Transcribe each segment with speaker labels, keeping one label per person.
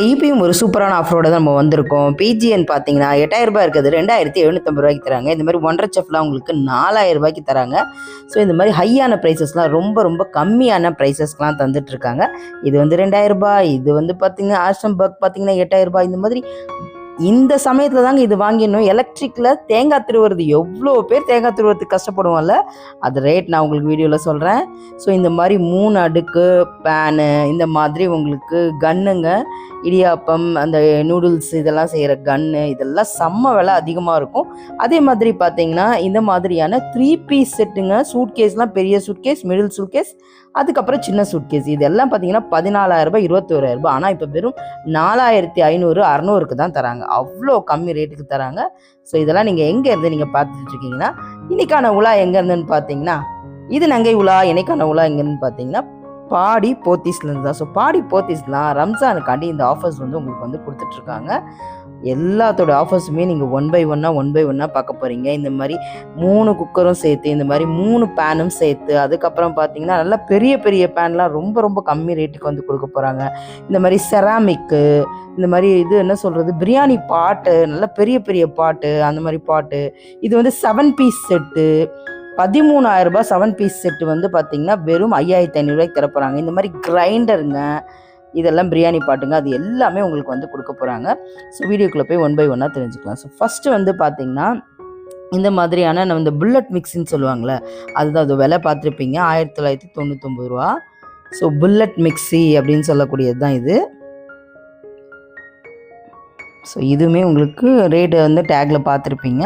Speaker 1: இப்பயும் ஒரு சூப்பரான ஆஃபரோட தான் நம்ம வந்திருக்கோம். பிஜிஎன் பார்த்தீங்கன்னா ரூ. 8000 இருக்குது 2750 தராங்க. இந்த மாதிரி 1.5 செஃப்லாம் உங்களுக்கு ரூ. 4000 தராங்க. ஸோ இந்த மாதிரி ஹையான ப்ரைஸஸ்லாம் ரொம்ப ரொம்ப கம்மியான ப்ரைஸஸ்லாம் தந்துட்டுருக்காங்க. இது வந்து ரூ. 2000, இது வந்து பார்த்தீங்கன்னா ஆஸ்டம்பர்க் பார்த்தீங்கன்னா ரூ. 8000. இந்த மாதிரி இந்த சமயத்தில் தாங்க இது வாங்கிடணும். எலக்ட்ரிக்கில் தேங்காய் திருவுறது எவ்வளோ பேர் தேங்காய் திருவுறதுக்கு கஷ்டப்படுவோம்ல, அது ரேட் நான் உங்களுக்கு வீடியோவில் சொல்கிறேன். ஸோ இந்த மாதிரி 3 அடுக்கு பேனு, இந்த மாதிரி உங்களுக்கு கன்னுங்க, இடியாப்பம், அந்த நூடுல்ஸ் இதெல்லாம் செய்கிற கன்னு, இதெல்லாம் செம்ம விலை அதிகமாக இருக்கும். அதே மாதிரி பார்த்தீங்கன்னா இந்த மாதிரியான 3 பீஸ் செட்டுங்க. சூட்கேஸ்லாம் பெரிய சூட்கேஸ், மிடில் சூட்கேஸ், அதுக்கப்புறம் சின்ன சூட்கேஸ், இதெல்லாம் பார்த்தீங்கன்னா ரூ. 14,000 ரூ. 21,000. ஆனால் இப்போ வெறும் 4,500 600க்கு தான் தராங்க. அவ்வளோ கம்மி ரேட்டுக்கு தராங்க. ஸோ இதெல்லாம் நீங்கள் எங்கேருந்து நீங்கள் பார்த்துட்டு இருக்கீங்கன்னா, இன்னைக்கான உலா எங்கேருந்துன்னு பார்த்தீங்கன்னா, இது நங்கை உலா. என்னைக்கான உலா எங்கேன்னு பார்த்தீங்கன்னா பாடி போத்தீஸ்லேருந்து தான். ஸோ பாடி போத்தீஸ்லாம் ரம்ஜானுக்காண்டி இந்த ஆஃபர்ஸ் வந்து உங்களுக்கு வந்து கொடுத்துட்ருக்காங்க. எல்லாத்தோட ஆஃபர்ஸுமே நீங்கள் ஒன் பை ஒன்னாக பார்க்க போகிறீங்க. இந்த மாதிரி 3 குக்கரும் சேர்த்து, இந்த மாதிரி 3 பேனும் சேர்த்து, அதுக்கப்புறம் பார்த்தீங்கன்னா நல்லா பெரிய பெரிய பேன்லாம் ரொம்ப ரொம்ப கம்மி ரேட்டுக்கு வந்து கொடுக்க போகிறாங்க. இந்த மாதிரி செராமிக்கு, இந்த மாதிரி இது என்ன சொல்கிறது, பிரியாணி பாட்டு, நல்லா பெரிய பெரிய பாட்டு, அந்த மாதிரி பாட்டு. இது வந்து 7 பீஸ் செட்டு, 13,000 7 பீஸ் செட்டு வந்து பார்த்தீங்கன்னா வெறும் 5,500 தரப்போகிறாங்க. இந்த மாதிரி கிரைண்டருங்க, இதெல்லாம் பிரியாணி பாட்டுங்க, அது எல்லாமே உங்களுக்கு வந்து கொடுக்க போகிறாங்க. ஸோ வீடியோக்குள்ளே போய் ஒன் பை ஒன்னாக தெரிஞ்சுக்கலாம். ஸோ ஃபஸ்ட்டு வந்து பார்த்திங்கன்னா இந்த மாதிரியான நம்ம இந்த புல்லட் மிக்ஸின்னு சொல்லுவாங்களே, அதுதான். அது விலை பார்த்துருப்பீங்க, ரூ. 1999. ஸோ புல்லட் மிக்ஸி அப்படின்னு சொல்லக்கூடியது தான் இது. ஸோ இதுவுமே உங்களுக்கு ரேட்டு வந்து டேக்கில் பார்த்துருப்பீங்க.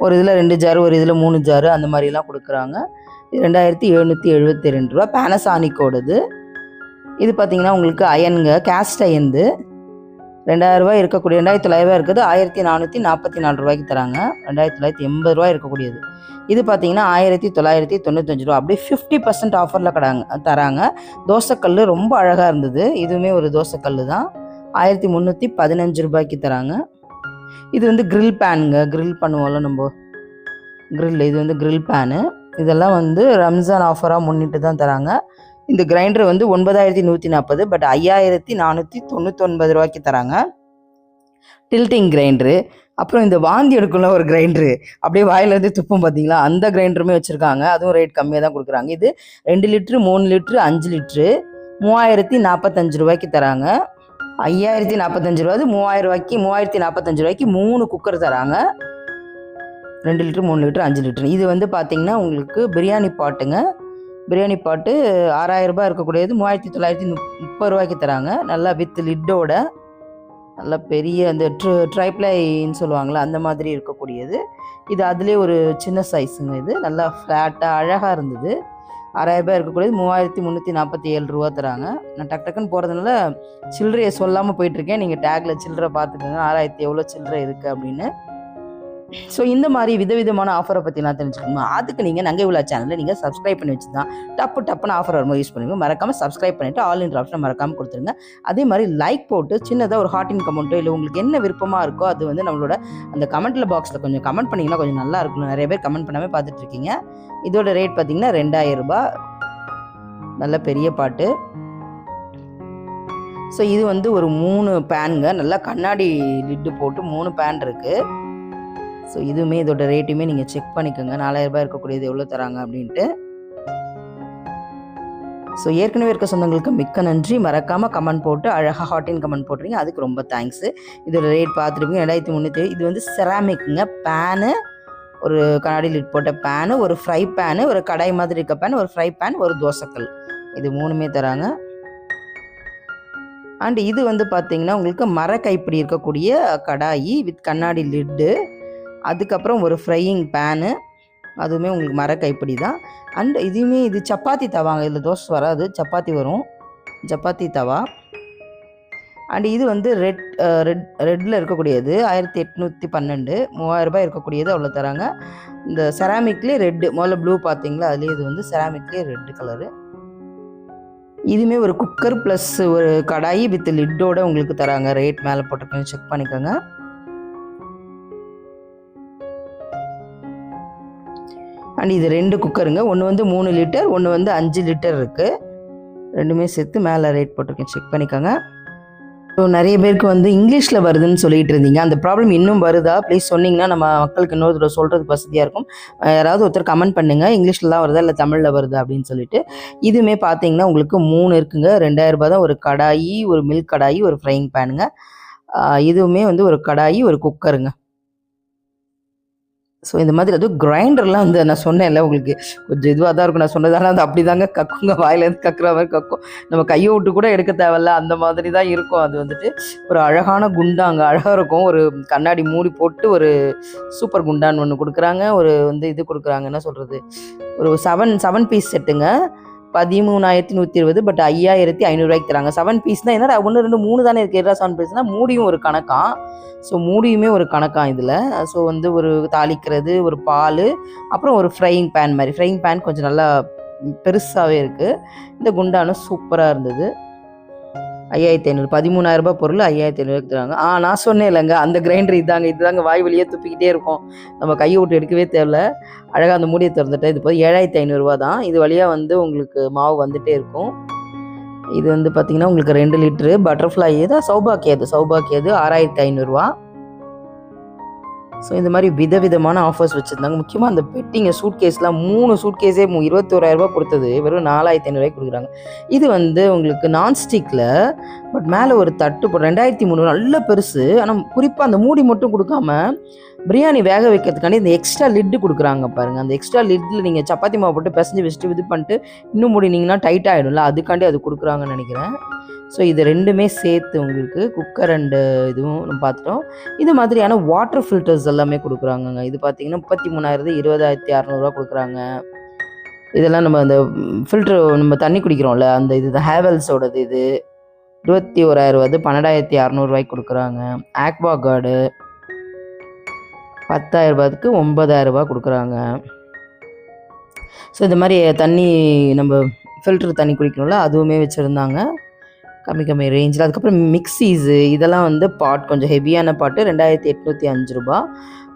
Speaker 1: ஒரு இதில் 2 ஜாரு, ஒரு இதில் 3 ஜாரு, அந்த மாதிரிலாம் கொடுக்குறாங்க. ரூ. 2,772. பேனசானிக்கோடது. இது பார்த்திங்கன்னா உங்களுக்கு அயனுங்க, கேஸ்ட் அயன்து. ரூ. 2,000 இருக்கக்கூடிய, 2,900 இருக்குது, ரூ. 1,444 தராங்க. ரூ. 2,980 இருக்கக்கூடியது. இது பார்த்தீங்கன்னா ரூ. 1,995. அப்படியே 50% ஆஃபரில் தராங்க. தோசைக்கல் ரொம்ப அழகாக இருந்தது. இதுவுமே ஒரு தோசைக்கல் தான். ரூ. 1,315 தராங்க. இது வந்து கிரில் பேனுங்க, கிரில் பண்ணுவோம்ல நம்ம, கிரில். இது வந்து கிரில் பேனு. இதெல்லாம் வந்து ரம்ஜான் ஆஃபராக முன்னிட்டு தான் தராங்க. இந்த கிரைண்டர் வந்து 9,140, பட் ரூ. 5,499 தராங்க. Tilting grinder. அப்புறம் இந்த வாந்தி எடுக்குள்ள ஒரு கிரைண்டரு, அப்படியே வாயிலேருந்து துப்பும் பார்த்தீங்களா, அந்த கிரைண்டருமே வச்சுருக்காங்க. அதுவும் ரேட் கம்மியாக தான் கொடுக்குறாங்க. இது 2 லிட்ரு, 3 லிட்ரு, 5 லிட்ரு, ரூ. 3,045 தராங்க. ரூ. 5,045, அது ரூ. 3,045 3 குக்கர் தராங்க. 2 லிட்ரு, 3 லிட்ரு, 5 லிட்ரு. இது வந்து பார்த்திங்கன்னா உங்களுக்கு பிரியாணி பாட்டுங்க. பிரியாணி பாட்டு ரூ. 6,000 இருக்கக்கூடியது ரூ. 3,930 தராங்க. நல்லா வித் லிட்டோட, நல்லா பெரிய அந்த ட்ரைப்ளைன்னு சொல்லுவாங்களே, அந்த மாதிரி இருக்கக்கூடியது. இது அதுலேயே ஒரு சின்ன சைஸுங்க. இது நல்லா ஃப்ளாட்டாக அழகாக இருந்தது. ரூ. 6,000 இருக்கக்கூடியது ரூ. 3,347 தராங்க. நான் டக்குன்னு போகிறதுனால சில்லறையை சொல்லாமல் போயிட்டுருக்கேன். நீங்கள் டேக்கில் சில்லறை பார்த்துக்கோங்க, 6,000 எவ்வளோ சில்லறை இருக்குது அப்படின்னு. ஸோ இந்த மாதிரி விதவிதமான ஆஃபரை பற்றி நான் தெரிஞ்சுக்கணுமா, அதுக்கு நீங்கள் நங்கை உலா சேனலில் நீங்கள் சப்ஸ்கிரைப் பண்ணி வச்சு தான் டப்புன்னு ஆஃபர் வரும்போது யூஸ் பண்ணுவீங்க. மறக்காமல் சப்ஸ்கிரைப் பண்ணிவிட்டு ஆல் இன் ஆப்ஷனை மறக்காமல் கொடுத்துருங்க. அதே மாதிரி லைக் போட்டு சின்னதாக ஒரு ஹார்ட்டின் கமெண்ட்டோ, இல்லை உங்களுக்கு என்ன விருப்பமாக இருக்கோ அது வந்து நம்மளோட அந்த கமெண்ட்டில் பாக்ஸில் கொஞ்சம் கமெண்ட் பண்ணிங்கன்னா கொஞ்சம் நல்லா இருக்கும். நிறைய பேர் கமெண்ட் பண்ணாமல் பார்த்துட்ருக்கீங்க. இதோட ரேட் பார்த்தீங்கன்னா ரூ. 2,000. நல்ல பெரிய பாட்டு. ஸோ இது வந்து ஒரு 3 பேனுங்க, நல்லா கண்ணாடி லிட்டு போட்டு 3 பேன் இருக்குது. ஸோ இதுவுமே இதோட ரேட்டுமே நீங்கள் செக் பண்ணிக்கோங்க. ரூ. 4,000 இருக்கக்கூடியது எவ்வளோ தராங்க அப்படின்ட்டு. ஸோ ஏற்கனவே இருக்க சொந்தங்களுக்கு மிக்க நன்றி. மறக்காமல் கமெண்ட் போட்டு அழகாக ஹாட்டின் கமெண்ட் போட்டுறீங்க, அதுக்கு ரொம்ப தேங்க்ஸு. இதோட ரேட் பார்த்துருப்பீங்க 2,300. இது வந்து செராமிக்குங்க பேனு, ஒரு கண்ணாடி லிட் போட்ட பேனு, ஒரு ஃப்ரை பேனு, ஒரு கடாய் மாதிரி இருக்க பேன், ஒரு ஃப்ரை பேன், ஒரு தோசைக்கல், இது 3மே தராங்க. அண்ட் இது வந்து பார்த்திங்கன்னா உங்களுக்கு மர கைப்பிடி இருக்கக்கூடிய கடாயி வித் கண்ணாடி லிட்டு, அதுக்கப்புறம் ஒரு ஃப்ரையிங் பேனு, அதுவுமே உங்களுக்கு மர கைப்பிடி தான். அண்ட் இதுவுமே இது சப்பாத்தி தவாங்க. இதில் தோசை வராது, சப்பாத்தி வரும், சப்பாத்தி தவா. அண்ட் இது வந்து ரெட்டில் இருக்கக்கூடியது 1,812. ரூ. 3,000 இருக்கக்கூடியது அவ்வளோ தராங்க. இந்த செராமிக்லேயே ரெட்டு, முதல்ல ப்ளூ பார்த்தீங்களா, அதுலேயே இது வந்து செராமிக்லேயே ரெட்டு கலரு. இதுவுமே ஒரு குக்கர் ப்ளஸ் ஒரு கடாயி வித் லிட்டோட உங்களுக்கு தராங்க. ரேட் மேலே போட்டிருக்கேன், செக் பண்ணிக்கோங்க. அண்ட் இது 2 குக்கருங்க. ஒன்று வந்து 3 லிட்டர், ஒன்று வந்து 5 லிட்டர் இருக்குது. ரெண்டுமே சேர்த்து மேலே ரேட் போட்டிருக்கேன், செக் பண்ணிக்கோங்க. நிறைய பேருக்கு வந்து இங்கிலீஷில் வருதுன்னு சொல்லிட்டு இருந்தீங்க. அந்த ப்ராப்ளம் இன்னும் வருதா? ப்ளீஸ் சொன்னீங்கன்னா நம்ம மக்களுக்கு இன்னொரு தடவை சொல்கிறதுக்கு வசதியாக இருக்கும். யாராவது ஒருத்தர் கமெண்ட் பண்ணுங்கள், இங்கிலீஷில் தான் வருதா இல்லை தமிழில் வருதா அப்படின்னு சொல்லிட்டு. இதுவுமே பார்த்தீங்கன்னா உங்களுக்கு 3 இருக்குங்க. ரூ. 2000 தான். ஒரு கடாயி, ஒரு மில்க் கடாயி, ஒரு ஃப்ரையிங் பேனுங்க. இதுவுமே வந்து ஒரு கடாயி, ஒரு குக்கருங்க. ஸோ இந்த மாதிரி அதுவும் கிரைண்டர்லாம் வந்து நான் சொன்னேன்ல உங்களுக்கு கொஞ்சம் இதுவாக தான் இருக்கும் நான் சொன்னது. ஆனால் அது அப்படி தாங்க கக்குங்க, வாயிலேருந்து கக்குற மாதிரி கக்கும். நம்ம கையை விட்டு கூட எடுக்க தேவையில்ல, அந்த மாதிரி தான் இருக்கும். அது வந்துட்டு ஒரு அழகான குண்டாங்க, அழகாக இருக்கும். ஒரு கண்ணாடி மூடி போட்டு ஒரு சூப்பர் குண்டான் ஒன்று கொடுக்குறாங்க. ஒரு வந்து இது கொடுக்குறாங்க, என்ன சொல்கிறது, ஒரு 7 பீஸ் செட்டுங்க. 13,120 பட் 5,500 தராங்க. 7 பீஸ் தான். என்னடா 1 2 3 தானே இருக்குது, 7 பீஸ்னா மூடியும் ஒரு கணக்காம். ஸோ மூடியுமே ஒரு கணக்காம் இதில். ஸோ வந்து ஒரு தாளிக்கிறது, ஒரு பால், அப்புறம் ஒரு ஃப்ரையிங் பேன் மாதிரி. ஃப்ரையிங் பேன் கொஞ்சம் நல்லா பெருசாகவே இருக்குது. இந்த குண்டானும் சூப்பராக இருந்தது. 5,500, 13,000 பொருள் 5,500 தராங்க. நான் சொன்னேன் இல்லைங்க, அந்த கிரைண்டர் இதுதாங்க வாய் வழியே துப்பிக்கிட்டே இருக்கும். நம்ம கையை விட்டு எடுக்கவே தேவையில்ல. அழகாக அந்த மூடியை திறந்துட்டேன். இது போய் 7,500 தான். இது வழியாக வந்து உங்களுக்கு மாவு வந்துகிட்டே இருக்கும். இது வந்து பார்த்திங்கன்னா உங்களுக்கு 2 லிட்ரு பட்டர்ஃப்ளை தான், சௌபாக்கியது 6,500. ஸோ இந்த மாதிரி விதவிதமான ஆஃபர்ஸ் வச்சுருந்தாங்க. முக்கியமாக அந்த பெட்டிங்க, சூட்கேஸ்லாம் 3 சூட்கேஸே 21,000 கொடுத்தது வெறும் 4,500 கொடுக்குறாங்க. இது வந்து உங்களுக்கு நான்ஸ்டிக்கில், பட் மேலே ஒரு தட்டு போட்டு 2,300 நல்ல பெருசு. ஆனால் குறிப்பாக அந்த மூடி மட்டும் கொடுக்காம பிரியாணி வேக வைக்கிறதுக்காண்டி இந்த எக்ஸ்ட்ரா லிட்டு கொடுக்குறாங்க பாருங்கள். அந்த எக்ஸ்ட்ரா லிட்டில் நீங்கள் சப்பாத்தி மாவு போட்டு பிசைஞ்சு வச்சுட்டு இது பண்ணிட்டு இன்னும் மூடினீங்கன்னா டைட் ஆகிடும்ல, அதுக்காண்டி அது கொடுக்குறாங்கன்னு நினைக்கிறேன். ஸோ இது ரெண்டுமே சேர்த்து உங்களுக்கு குக்கர் அண்டு இதுவும் நம்ம பார்த்துட்டோம். இது மாதிரியான வாட்டர் ஃபில்டர்ஸ் எல்லாமே கொடுக்குறாங்கங்க. இது பார்த்தீங்கன்னா 33,000 20,600 கொடுக்குறாங்க. இதெல்லாம் நம்ம அந்த ஃபில்ட்ரு நம்ம தண்ணி குடிக்கிறோம்ல, அந்த இது ஹேவல்ஸோடது. இது 21,000 12,600 கொடுக்குறாங்க. ஆக்வா கார்டு 10,000 9,000 கொடுக்குறாங்க. ஸோ இந்த மாதிரி தண்ணி நம்ம ஃபில்ட்ரு தண்ணி குடிக்கணும்ல, அதுவுமே வச்சுருந்தாங்க கம்மி ரேஞ்சில். அதுக்கப்புறம் மிக்ஸீஸு இதெல்லாம் வந்து பாட், கொஞ்சம் ஹெவியான பாட்டு 2,805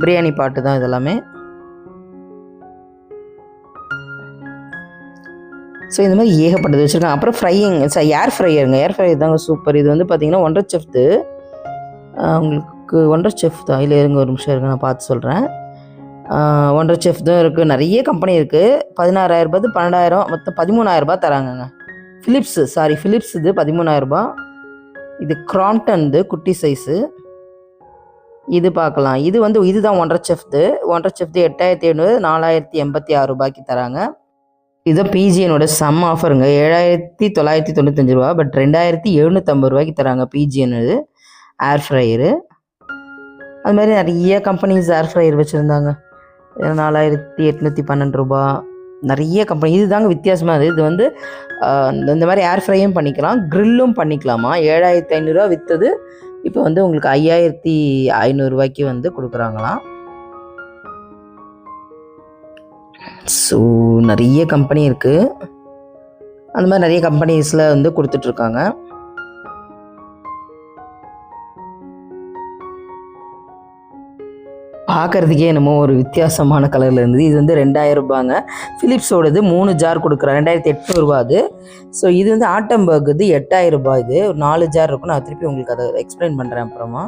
Speaker 1: பிரியாணி பாட்டு தான் இதெல்லாமே. ஸோ இந்த மாதிரி ஏகப்பட்டது வச்சுருக்காங்க. அப்புறம் ஃப்ரையிங் ஏர் ஃப்ரையருங்க. ஏர் ஃப்ரையர் தாங்க சூப்பர். இது வந்து பார்த்திங்கன்னா 1.5 செஃப்து. உங்களுக்கு 1.5 செஃப் தான். இல்லை இருங்க, ஒரு நிமிஷம் இருங்க, நான் பார்த்து சொல்கிறேன். 1.5 செஃப் தான் இருக்குது. நிறைய கம்பெனி இருக்குது. 16,000 12,000 மொத்தம் 13,000 தராங்கங்க. ஃபிலிப்ஸ் இது 13,000. இது கிராம்ப்டன் குட்டி சைஸு. இது பார்க்கலாம். இது வந்து இதுதான் 1.5 செஃப்து. 1.5 செஃப்து 8,700 4,086 தராங்க. இதுதான் பிஜிஎனோட செம் ஆஃபருங்க. 7,995 பட் 2,750 தராங்க பிஜிஎன் ஏர் ஃப்ரையரு. அது மாதிரி நிறைய கம்பெனிஸ் ஏர் ஃப்ரையர் வச்சுருந்தாங்க. 4,812 நிறைய கம்பெனி. இது தாங்க வித்தியாசமாக இது வந்து இந்த மாதிரி ஏர் ஃப்ரையும் பண்ணிக்கலாம், க்ரில்லும் பண்ணிக்கலாமா. 7,500 விற்றது இப்போ வந்து உங்களுக்கு 5,500 வந்து கொடுக்குறாங்களாம். ஸோ நிறைய கம்பெனி இருக்குது. அந்த மாதிரி நிறைய கம்பெனிஸில் வந்து கொடுத்துட்ருக்காங்க. பார்க்குறதுக்கே என்னமோ ஒரு வித்தியாசமான கலரில் இருந்தது. இது வந்து 2,000 ஃபிலிப்ஸோடது 3 ஜார் கொடுக்குறேன், 2,800 அது. ஸோ இது வந்து ஆட்டம்பர்க் இது 8,000 இது. ஒரு 4 ஜார் இருக்கும். நான் திருப்பி உங்களுக்கு அதை எக்ஸ்பிளைன் பண்ணுறேன் அப்புறமா.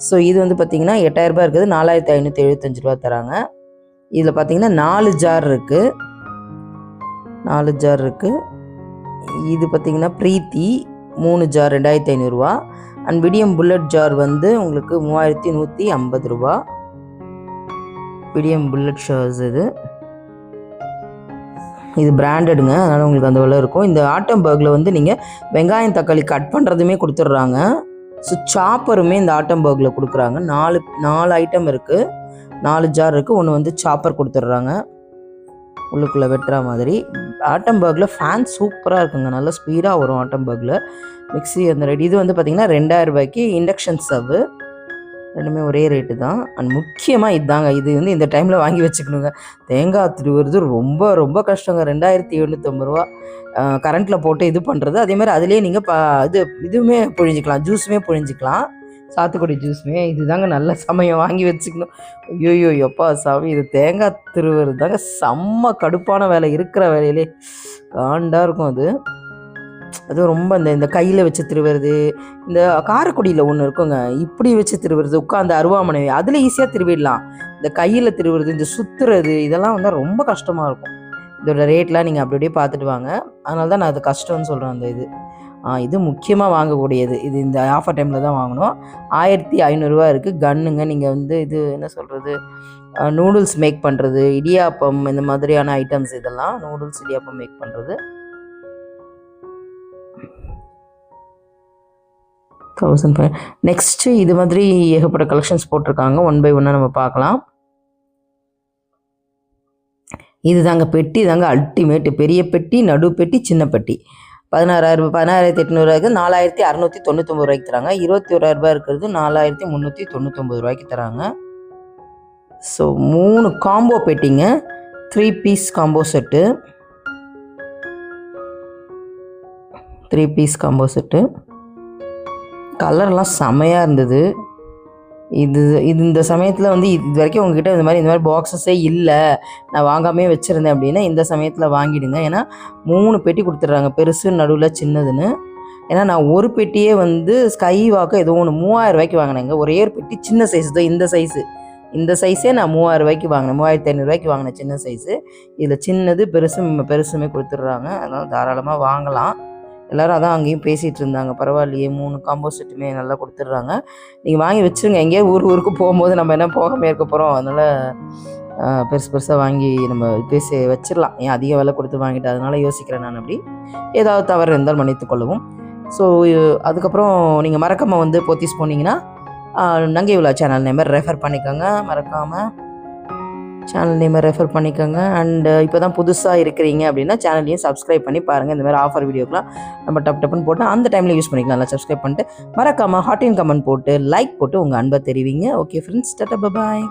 Speaker 1: ஸோ இது வந்து பார்த்திங்கன்னா 8,000 இருக்குது, 4,575 தராங்க. இதில் பார்த்திங்கன்னா 4 ஜார் இருக்குது. இது பார்த்திங்கன்னா Preethi 3 jar 2,500. And Vidiem bullet jar வந்து உங்களுக்கு 3,150. விடியம் புல்லட் ஷார்ஸ் இது பிராண்டடுங்க, அதனால் உங்களுக்கு அந்த விலை இருக்கும். இந்த ஆட்டம்பர்கில் வந்து நீங்கள் வெங்காயம் தக்காளி கட் பண்ணுறதுமே கொடுத்துட்றாங்க. ஸோ சாப்பருமே இந்த ஆட்டம்பர்கில் கொடுக்குறாங்க. 4 ஐட்டம் இருக்குது, 4 ஜார் இருக்குது. ஒன்று வந்து சாப்பர் கொடுத்துட்றாங்க உள்ளுக்குள்ளே வெட்டுற மாதிரி. ஆட்டம்பர்கில் ஃபேன் சூப்பராக இருக்குங்க, நல்லா ஸ்பீடாக வரும் ஆட்டம்பர்கில். மிக்ஸி அந்த ரேட். இது வந்து பார்த்திங்கன்னா 2,000 இண்டக்ஷன் ஸ்டவ். ரெண்டுமே ஒரே ரேட்டு தான். அண்ட் முக்கியமாக இதுதாங்க, இது வந்து இந்த டைமில் வாங்கி வச்சுக்கணுங்க. தேங்காய் திருவுறது ரொம்ப ரொம்ப கஷ்டங்க. 2,750 கரண்ட்டில் போட்டு இது பண்ணுறது. அதேமாதிரி அதுலேயே நீங்கள் இதுவுமே புழிஞ்சிக்கலாம், ஜூஸுமே புழிஞ்சிக்கலாம், சாத்துக்குடி ஜூஸுமே. இதுதாங்க நல்ல சமயம், வாங்கி வச்சுக்கணும். ஐயோ எப்பா சாமி, இது தேங்காய் திருவுறது தாங்க செம்ம கடுப்பான வேலை, இருக்கிற வேலையிலே காண்டாக இருக்கும் அது. அதுவும் ரொம்ப இந்த கையில் வச்சு திருவுறது, இந்த காரைக்குடியில் ஒன்று இருக்குங்க, இப்படி வச்சு திருவுறது, உட்காந்து அருவாமனை அதில் ஈஸியாக திருவிடலாம். இந்த கையில் திருவுறது, இந்த சுற்றுறது, இதெல்லாம் வந்து ரொம்ப கஷ்டமாக இருக்கும். இதோட ரேட்லாம் நீங்கள் அப்படி அப்படியே பார்த்துட்டு வாங்க. அதனால தான் நான் அது கஷ்டம்னு சொல்கிறேன். அந்த இது முக்கியமாக வாங்கக்கூடியது. இது இந்த ஆஃபர் டைமில் தான் வாங்கணும். 1500 இருக்குது. கன்னுங்க. நீங்கள் வந்து இது என்ன சொல்கிறது, நூடுல்ஸ் மேக் பண்ணுறது, இடியாப்பம், இந்த மாதிரியான ஐட்டம்ஸ், இதெல்லாம் நூடுல்ஸ் இடியாப்பம் மேக் பண்ணுறது. 1500. நெக்ஸ்ட்டு இது மாதிரி ஏகப்பட்ட கலெக்ஷன்ஸ் போட்டிருக்காங்க. ஒன் பை ஒன்னாக நம்ம பார்க்கலாம். இது தாங்க பெட்டி தாங்க அல்டிமேட்டு. பெரிய பெட்டி, நடு பெட்டி, சின்ன பெட்டி. 16,800 4,699 ரூபாய்க்கு தராங்க. 21,000 இருக்கிறது 4,399 ரூபாய்க்கு தராங்க. ஸோ 3 காம்போ பெட்டிங்க, 3 piece combo set, 3 piece combo set. கலர்லாம் செமையாக இருந்தது. இது இந்த சமயத்தில் வந்து இது வரைக்கும் உங்ககிட்ட இந்த மாதிரி பாக்ஸஸே இல்லை, நான் வாங்காமே வச்சுருந்தேன் அப்படின்னா இந்த சமயத்தில் வாங்கிடுங்க. ஏன்னா 3 பெட்டி கொடுத்துட்றாங்க, பெருசு, நடுவில், சின்னதுன்னு. ஏன்னா நான் ஒரு பெட்டியே வந்து ஸ்கை வாக்கு ஏதோ ஒன்று 3000 ரூபாய்க்கு வாங்கினேங்க. ஒரே ஒரு பெட்டி சின்ன சைஸ் தான். இந்த சைஸே நான் 3000 ரூபாய்க்கு வாங்கினேன். 3500 ரூபாய்க்கு வாங்கினேன் சின்ன சைஸு. இதில் சின்னது பெருசுமே கொடுத்துட்றாங்க. அதனால் தாராளமாக வாங்கலாம். எல்லோரும் அதான் அங்கேயும் பேசிகிட்டு இருந்தாங்க, பரவாயில்லையே 3 காம்போ செட்டுமே நல்லா கொடுத்துட்றாங்க, நீங்கள் வாங்கி வச்சுருங்க. எங்கேயோ ஊருக்கு போகும்போது நம்ம என்ன போகாமல் இருக்க போகிறோம், அதனால் பெருசாக வாங்கி நம்ம பேசி வச்சிடலாம். ஏன் அதிக விலை கொடுத்து வாங்கிட்டு, அதனால் யோசிக்கிறேன் நான். அப்படி ஏதாவது தவறு இருந்தால் மன்னித்துக் கொள்ளவும். ஸோ அதுக்கப்புறம் நீங்கள் மறக்காமல் வந்து போத்தீஸ் போனீங்கன்னா நங்கை உலா சேனல் நேமை ரெஃபர் பண்ணிக்கோங்க. மறக்காமல் சேனல் நேமை ரெஃபர் பண்ணிக்கோங்க. அண்டு இப்போ தான் புதுசாக இருக்கிறீங்க அப்படின்னா சேனலையும் சப்ஸ்கிரைப் பண்ணி பாருங்கள். இந்த மாதிரி ஆஃபர் வீடியோக்கெலாம் நம்ம டப்புன்னு போட்டு அந்த டைமில் யூஸ் பண்ணிக்கலாம். நல்லா சப்ஸ்கிரைப் பண்ணிட்டு மறக்காமல் ஹாட் இன் கமெண்ட் போட்டு லைக் போட்டு உங்கள் அன்பை தெரிவிங்க. ஓகே ஃப்ரெண்ட்ஸ், டாடா, பாய்.